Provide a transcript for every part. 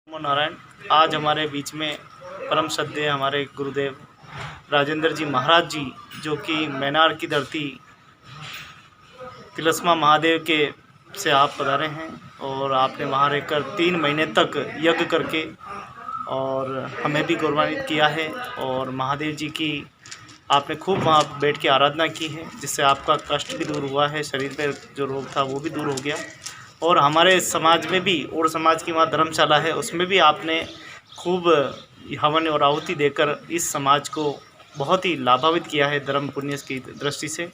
नमो नारायण। आज हमारे बीच में परम श्रद्धेय हमारे गुरुदेव राजेंद्र जी महाराज जी, जो कि मैनार की धरती तिलस्मा महादेव के से आप पधारे हैं और आपने वहाँ रहकर 3 महीने तक यज्ञ करके और हमें भी गौरवान्वित किया है। और महादेव जी की आपने खूब वहाँ बैठ के आराधना की है, जिससे आपका कष्ट भी दूर हुआ है, शरीर पे जो रोग था वो भी दूर हो गया। और हमारे समाज में भी, और समाज की वहाँ धर्मशाला है, उसमें भी आपने खूब हवन और आहुति देकर इस समाज को बहुत ही लाभान्वित किया है धर्म पुण्य की दृष्टि से।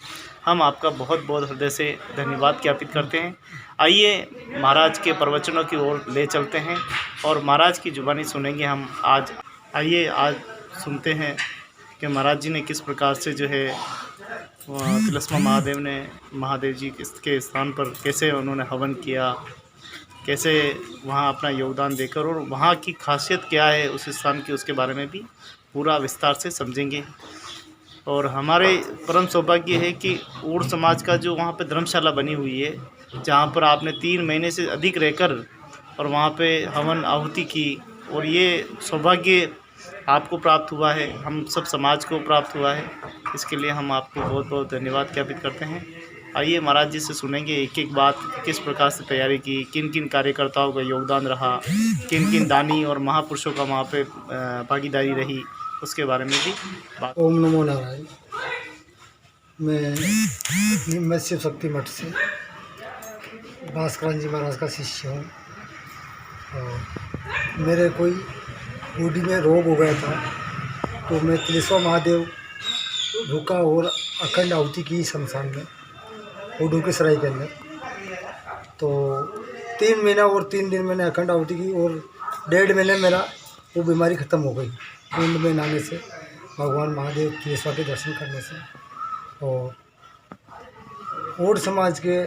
हम आपका बहुत बहुत हृदय से धन्यवाद ज्ञापित करते हैं। आइए महाराज के प्रवचनों की ओर ले चलते हैं और महाराज की जुबानी सुनेंगे हम आज। आइए आज सुनते हैं कि महाराज जी ने किस प्रकार से जो है तिलस्मा महादेव जी के स्थान पर कैसे उन्होंने हवन किया, कैसे वहाँ अपना योगदान देकर, और वहाँ की खासियत क्या है उस स्थान की, उसके बारे में भी पूरा विस्तार से समझेंगे। और हमारे परम सौभाग्य है कि ऊड़ समाज का जो वहाँ पे धर्मशाला बनी हुई है, जहाँ पर आपने 3 महीने से अधिक रहकर और वहाँ पे हवन आहुति की, और ये सौभाग्य आपको प्राप्त हुआ है, हम सब समाज को प्राप्त हुआ है। इसके लिए हम आपको बहुत बहुत धन्यवाद ज्ञापित करते हैं। आइए महाराज जी से सुनेंगे एक एक बात, किस प्रकार से तैयारी की, किन किन कार्यकर्ताओं का योगदान रहा, किन किन दानी और महापुरुषों का वहाँ पे भागीदारी रही, उसके बारे में भी बात। ओम नमो नारायण। मैं शिव शक्ति मठ से भास्करान जी महाराज का शिष्य हूँ। और मेरे कोई बॉडी में रोग हो गया था, तो मैं तिलस्मा महादेव रुका और अखंड आहुति की शमशान में, उडू के सराय के अंदर। तो 3 महीना और 3 दिन मैंने अखंड आहुति की, और 1.5 महीने मेरा वो बीमारी ख़त्म हो गई कुंड में नहाने से, भगवान महादेव तिलस्मा के दर्शन करने से। और ओड समाज के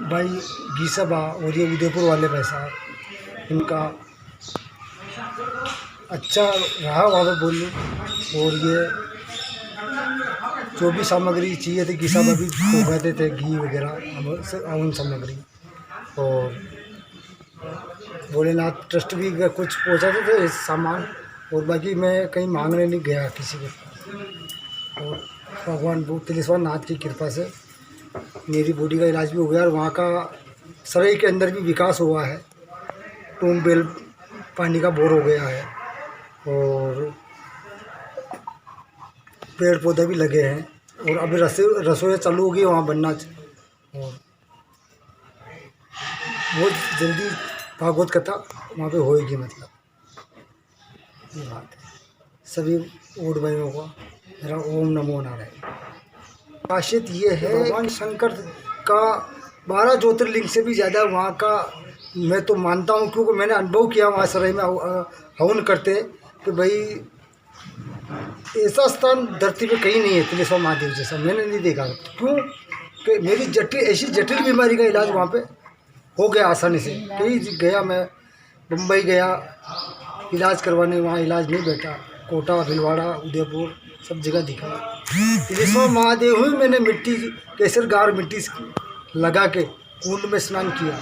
भाई गीसाबा और ये उदयपुर वाले भाई साहब, इनका अच्छा रहा वहाँ पे बोलने। और ये जो भी सामग्री चाहिए थी, गीसाबा भी को कहते थे, घी वगैरह हवन सामग्री। और भोलेनाथ ट्रस्ट भी कुछ पहुँचाते थे सामान, और बाकी मैं कहीं मांगने नहीं गया किसी को। और भगवान तिलस्मा नाथ की कृपा से मेरी बॉडी का इलाज भी हो गया, और वहाँ का सराय के अंदर भी विकास हुआ है। ट्यूबवेल पानी का बोर हो गया है, और पेड़ पौधे भी लगे हैं, और अभी रसोई चालू होगी वहाँ बनना। और बहुत जल्दी भागवत कथा वहाँ पे होएगी, मतलब ये बात है। सभी ओड भाइयों को मेरा ओम नमो नारायण। खासियत ये है, भगवान शंकर का 12 ज्योतिर्लिंग से भी ज़्यादा वहाँ का मैं तो मानता हूँ, क्योंकि मैंने अनुभव किया वहाँ सराय में हवन करते कि भाई ऐसा स्थान धरती पे कहीं नहीं है तिलस्मा महादेव जैसा, मैंने नहीं देखा। क्यों कि मेरी ऐसी जटिल बीमारी का इलाज वहाँ पे हो गया आसानी से। कहीं गया, मैं मुंबई गया इलाज करवाने, वहाँ इलाज नहीं बैठा। कोटा, भिलवाड़ा, उदयपुर सब जगह दिखा। तिलस्मा महादेव ही मैंने मिट्टी, केसर गार मिट्टी लगा के कुंड में स्नान किया,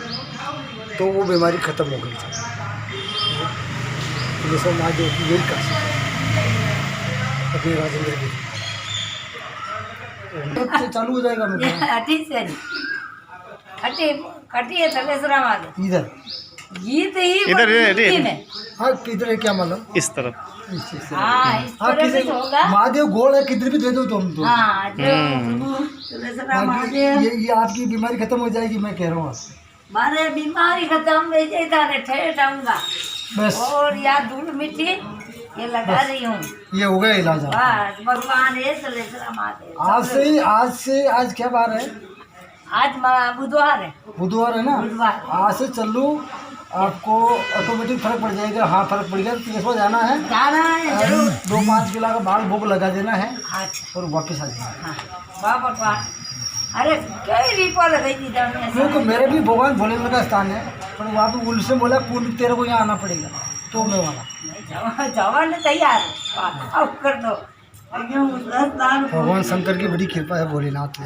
तो वो बीमारी ख़त्म हो गई थी। तिलस्मा महादेव की यही खासियत है अपने राजेंद्र की। तो चालू हो जाएगा मेरा इधर गीत ही इधर हाँ, किधर है क्या मालूम, इस तरफ। हाँ, इस तरह से होगा। महादेव गोल है, किधर भी दे दो तुम तो। हाँ, ये आपकी बीमारी खत्म हो जाएगी, मैं कह रहा हूँ। मारे बीमारी खत्म हो जाएगा, ठहर जाऊंगा बस। और या धूल मिट्टी ये लगा रही हूँ, ये हो गया इलाज। बस भगवान है तिलस्मा महादेव। आज क्या बार है? आज बुधवार है। बुधवार है ना? बुधवार। आज से चलो, आपको ऑटोमेटिक फर्क पड़ जाएगा। हाँ, फर्क पड़ गया। तिलस्मा जाना है जरूर। 2-5 किलो का बाल भोग लगा देना है, अच्छा, और वापस आ जाना। हाँ, वाह भगवान। अरे कई रिपो लगाई थी क्योंकि मेरे भी भगवान भोलेनाथ का स्थान है, पर वहाँ पे उनसे बोला कुंड तेरे को यहाँ आना पड़ेगा, तो मैं वाला जवान तैयार अब कर दो। भगवान शंकर की बड़ी कृपा है, भोलेनाथ की।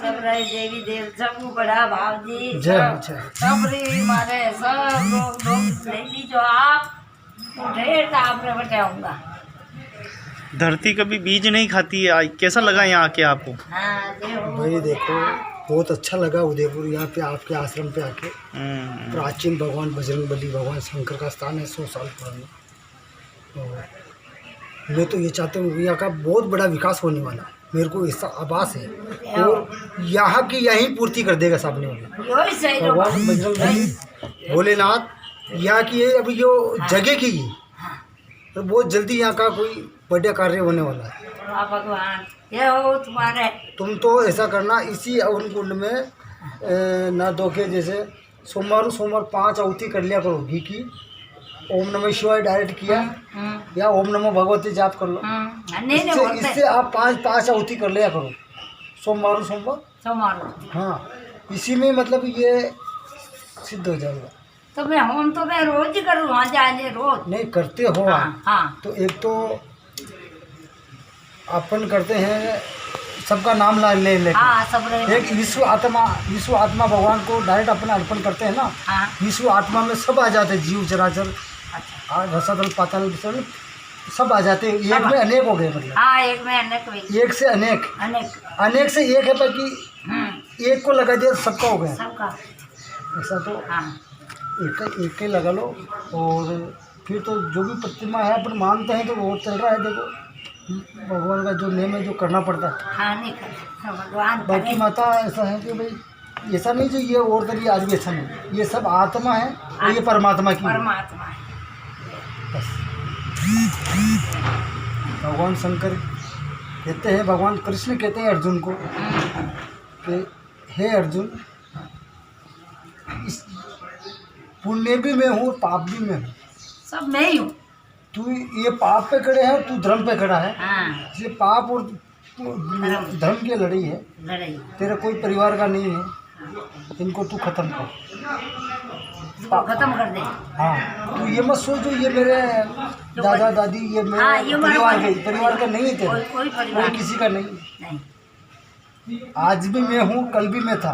सब रहे देवी देव सब बड़ा भाव जी जय हो, जय। सब रे मारे सब लोग लेडी जो आप ढेर तो आप रे बचाऊंगा। धरती कभी बीज नहीं खाती है, कैसा लगा यहाँ आके आपको? हाँ देव भाई देखो बहुत अच्छा लगा उदयपुर यहाँ पे आपके आश्रम पे आके। प्राचीन भगवान बजरंगबली भगवान शंकर का स्थान है 100 साल पुराना। और मैं तो ये चाहता हूँ यहाँ का बहुत बड़ा विकास होने वाला है, मेरे को ऐसा आभास है। और यहाँ की यही पूर्ति कर देगा सामने वाले यही सही भगवान बजरंगबली भोलेनाथ। यहाँ की ये अभी जो जगह की तो बहुत जल्दी यहाँ का कोई बढ़िया कार्य होने वाला है। भगवान ये हो तुम्हारे। तुम तो ऐसा करना इसी अवन कुंड में ना धोखे जैसे सोमवार 5 आहुति कर लिया करो घी की। ओम नमः शिवाय डायरेक्ट किया या ओम नमः भगवती जाप कर लो। इससे आप 5 आहुति कर लिया करो सोमवार। हाँ इसी में मतलब ये सिद्ध हो जाएगा। तो मैं रोज ही करूँ वहाँ जाने रोज नहीं करते हो आप। हाँ तो एक तो अपन करते हैं सबका नाम ले ले हाँ सब रहे। एक विश्व आत्मा भगवान को डायरेक्ट अपन अर्पण करते हैं ना। हाँ विश्व आत्मा में सब आ जाते हैं, जीव चराचर रसातल पाताल सब आ जाते हैं। एक में अनेक हो गए मतलब। हाँ एक में अनेक एक से अनेक अनेक से एक है बाकी एक को लगा दिया सबका हो गया सबका। ऐसा तो हाँ एक के लगा लो। और फिर तो जो भी प्रतिमा है अपन मानते हैं तो वो चल रहा है। देखो भगवान का जो नेम है जो करना पड़ता है। हाँ नहीं कर भगवान बाकी माता ऐसा है कि भाई ऐसा नहीं जो ये और तरीके आज भी ऐसा नहीं, ये सब आत्मा है और ये परमात्मा की परमात्मा है। बस भगवान शंकर कहते हैं, भगवान कृष्ण कहते हैं अर्जुन को कि हे अर्जुन इस पुण्य भी मैं हूँ पाप भी मैं हूँ। सब मैं ही हूँ। तू ये पाप पे खड़े है, तू धर्म पे खड़ा है। हाँ इसलिए पाप और धर्म की लड़ाई है। लड़ाई तेरा कोई परिवार का नहीं है, इनको तू खत्म कर। इसको खत्म कर दे। हाँ तू ये मत सोचो ये मेरे दादा दादी ये मेरे हाँ, ये परिवार का नहीं है तेरा। कोई परिवार कोई किसी का नहीं। नहीं। आज भी मैं हूँ, कल भी मैं था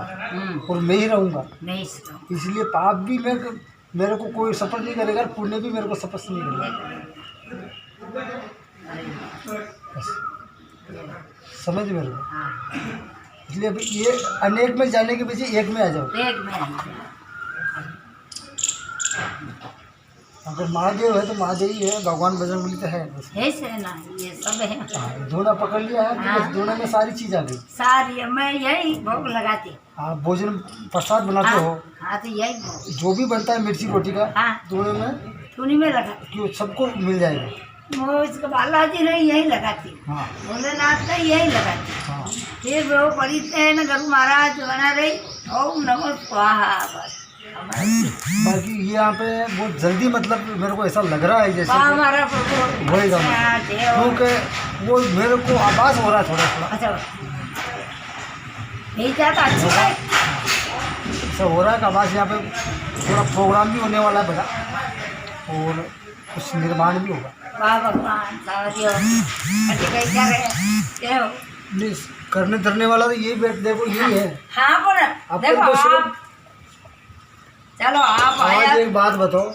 और मैं ही रहूँगा। मैं ही रहूँ। इसलिए पाप भी मेरे को कोई सफर नहीं करेगा, पुण्य भी मेरे को सफर नहीं करेगा। बस समझ मेरे को। हाँ इसलिए अभी ये अनेक में जाने के पीछे एक में आ जाओ। एक में अगर महादेव है तो महादेव ही है, भगवान बजरंगबली तो है बस। है से ना ये सब है। धोना पकड़ लिया है तो बस धोने में सारी चीज़ आ गई। सारी मैं यही भोग लगाती। आप भोजन प्रसाद बनाते हो हाँ तो यही भोग जो भी बनता है मिर्ची रोटी का हाँ धोने में चूनी में लगा क्यों सबको मिल जाएगा। वो इसको बालाजी नहीं यही लगाती। हाँ भोलेनाथ का यही लगाती। हाँ फिर वो पढ़ते हैं ना गुरु महाराज बना रही ओम नमो स्वाहा बस। बाकी ये यहाँ पे बहुत जल्दी मतलब मेरे को ऐसा लग रहा है जैसे हमारा होएगा क्योंकि वो मेरे को आभास हो रहा है थोड़ा थोड़ा। अच्छा नहीं जाता अच्छा है। ऐसा हो रहा है कि आभास यहाँ पे थोड़ा प्रोग्राम भी होने वाला है बड़ा और कुछ निर्माण भी होगा। वाह भगवान नहीं करने धरने वाला तो यही देखो यही है। हाँ बोला देखो आप चलो आप आया। आज एक बात बताओ,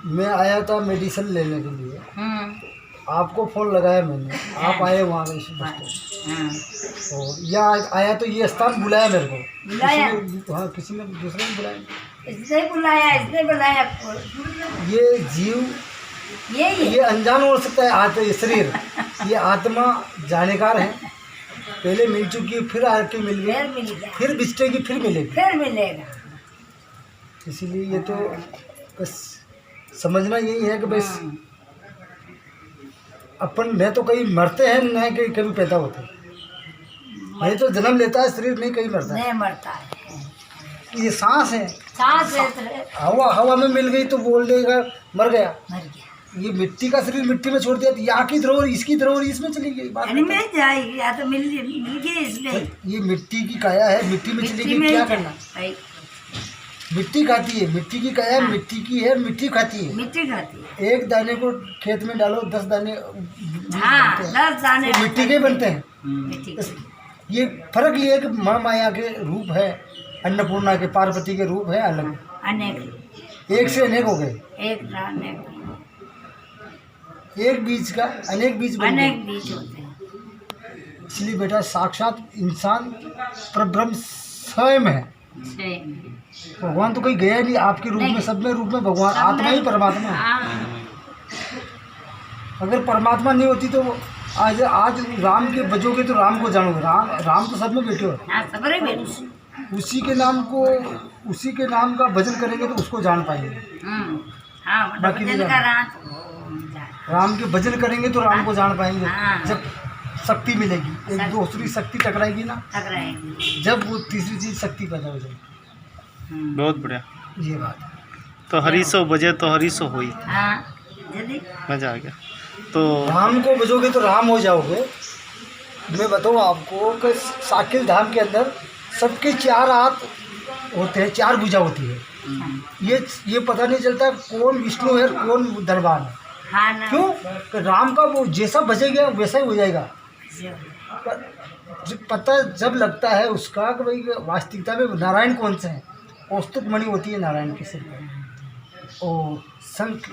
मैं आया था मेडिसिन लेने के लिए, आपको फ़ोन लगाया मैंने, आप आए वहाँ और यहाँ आया तो ये स्थान बुलाया मेरे को। बुलाया हाँ किसी ने दूसरे ने बुलाया। इसने बुलाया ये जीव ये अनजान हो सकता है ये शरीर ये आत्मा जानकार है, पहले मिल चुकी है फिर आके मिल गई फिर बिछटेगी फिर मिलेगा। इसीलिए ये तो बस समझना यही है कि बस अपन न तो कहीं मरते हैं न कहीं कभी पैदा होते हैं। नहीं तो जन्म लेता है शरीर, नहीं कहीं मरता है। ये सांस है, हवा में मिल गई तो बोल देगा मर गया। ये मिट्टी का शरीर मिट्टी में छोड़ दिया तो यहाँ की धरोहर इसकी धरोहर इसमें चली गई बात मिल जाएगी या तो मिल गई इसलिए। ये मिट्टी की काया है, मिट्टी में चली गई, क्या करना। मिट्टी खाती है, मिट्टी की काया मिट्टी की है, मिट्टी खाती है। एक दाने को खेत में डालो 10 दाने 10 दाने मिट्टी के बनते हैं। ये फर्क ये है कि माँ माया के रूप है, अन्नपूर्णा के, पार्वती के रूप है अलग, अनेक, एक से अनेक हो गए, एक ना अनेक, एक बीज का अनेक बीज बन गए। अनेक बीज होते हैं। इसलिए बेटा साक्षात इंसान परब्रह्म स्वयं है। सही। भगवान तो कहीं गया नहीं, आपके रूप में, सब में रूप में भगवान, आत्मा ही परमात्मा है। हाँ, अगर परमात्मा नहीं होती तो आज राम के बजोगे तो राम को जानोगे। राम तो सब में बैठे हो, हाँ, सबरे बेटी। उसी के नाम का भजन करेंगे तो उसको जान पाएंगे। हाँ, मतलब बाकी नहीं भजन का राम के भजन करेंगे तो राम को जान पाएंगे। हाँ। जब शक्ति मिलेगी, एक दूसरी शक्ति टकराएगी ना, टकराएंगे। जब वो तीसरी चीज शक्ति पैदा हो जाएगी। बहुत बढ़िया। ये बात है। तो हरीसो बजे तो हरीसो हुई, हाँ, जल्दी। मजा आ गया। तो राम को बजोगे तो राम हो जाओगे। मैं बताऊँ आपको कि साकिल धाम के अंदर सबके 4 हाथ होते हैं, 4 भुजा होती है। ये पता नहीं चलता कौन विष्णु है कौन दरबार है। हाँ ना। क्यों? कि राम का वो जैसा बजेगा वैसा ही हो जाएगा। पता जब लगता है उसका कि भाई वास्तविकता में नारायण कौन से हैं। औस्तुक मणि होती है नारायण के सिर पर, और शंख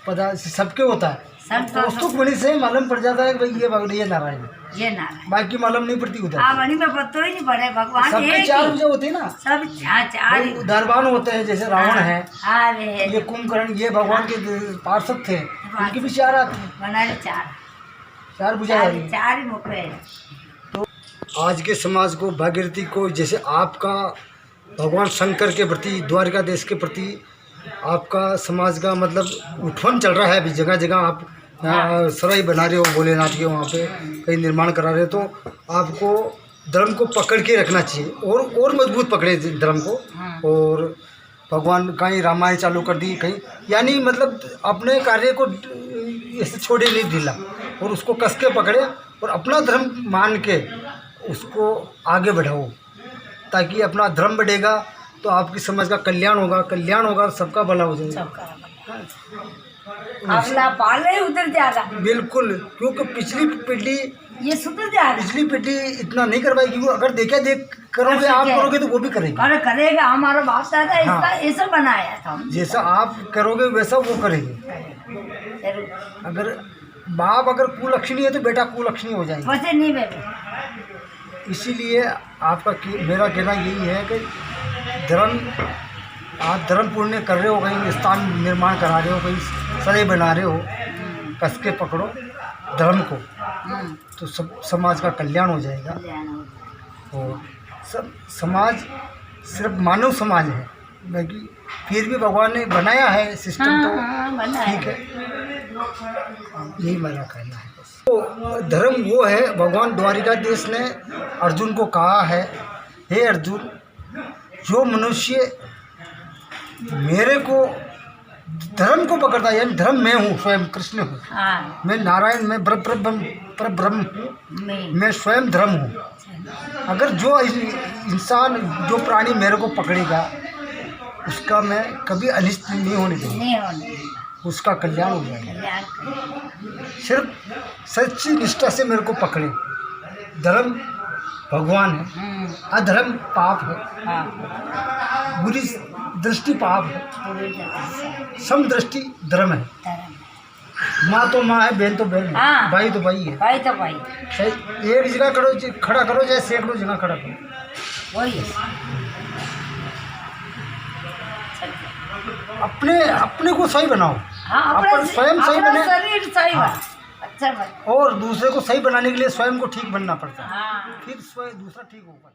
पदा सबके होता है। औस्तुक मणि से मालूम पड़ जाता है कि भाई ये नारायण है, ये नारायण। बाकी मालूम नहीं पड़ती उधर। हाँ, मणि में पत्तो ही नहीं पड़े, भगवान सबके एक 4 ही। भुजा होती है ना, सब 4 ही। दरबान होते हैं, जैसे रावण है, हाँ, वे है। ये कुंभकर्ण, ये भगवान के पार्षद थे, उनके भी 4 हाथ हैं, बनाए 4 4 भुजा है। 4 ही मुख है। आज के समाज को, भागीरथी को, जैसे आपका भगवान शंकर के प्रति, द्वारकाधीश के प्रति आपका समाज का मतलब उत्थान चल रहा है। अभी जगह जगह आप सराय बना रहे हो भोलेनाथ के, वहाँ पे कहीं निर्माण करा रहे हो, तो आपको धर्म को पकड़ के रखना चाहिए और मजबूत पकड़े धर्म को। और भगवान कहीं रामायण चालू कर दी कहीं, यानी मतलब अपने कार्य को ऐसे छोड़े नहीं ढीला, और उसको कस के पकड़े और अपना धर्म मान के उसको आगे बढ़ाओ, ताकि अपना धर्म बढ़ेगा तो आपकी समाज का कल्याण होगा, सबका भला हो जाएगा। अपना पाले उधर जाएगा। बिल्कुल, क्योंकि पिछली पीढ़ी ये सुधर जाएगा। इतना नहीं कर पाएगी। वो अगर करोगे आप करोगे तो वो भी करेगी। और करेगा, हमारा बाप दादा इसका ऐसा बनाया था। जैसा आप करोगे वैसा वो करेगी। जरूर। अगर बाप कुलक्षणी है तो बेटा कुलक्षणी हो जाएगी। वैसे नहीं बेटे। इसीलिए मेरा कहना यही है कि आप धर्म पुण्य कर रहे हो, कहीं स्थान निर्माण करा रहे हो, कहीं सराय बना रहे हो, कस के पकड़ो धर्म को, तो सब समाज का कल्याण हो जाएगा। और सब समाज सिर्फ मानव समाज है, बाकी फिर भी भगवान ने बनाया है सिस्टम, तो ठीक है। यही मेरा कहना है। तो धर्म वो है, भगवान द्वारिकाधीश ने अर्जुन को कहा है, हे अर्जुन, जो मनुष्य मेरे को धर्म को पकड़ता है, यानी धर्म मैं हूँ, स्वयं कृष्ण हूँ। हाँ। मैं नारायण, मैं परब्रह्म हूँ, मैं स्वयं धर्म हूँ। अगर जो इंसान, जो प्राणी मेरे को पकड़ेगा उसका मैं कभी अनिष्ट नहीं होने दूँगा, उसका कल्याण हो जाएगा। सिर्फ सच्ची निष्ठा से मेरे को पकड़े। धर्म भगवान है, अधर्म पाप है, बुरी दृष्टि पाप है, सम दृष्टि धर्म है। माँ तो माँ है, बहन तो बहन है, भाई तो भाई है। भाई तो भाई। एक जगह खड़ा करो चाहे सैकड़ों जगह खड़ा करो, वही अपने को सही बनाओ। हाँ, अपन स्वयं सही बने, शरीर सही बना, अच्छा बना। और दूसरे को सही बनाने के लिए स्वयं को ठीक बनना पड़ता है, हाँ। फिर स्वयं दूसरा ठीक होगा।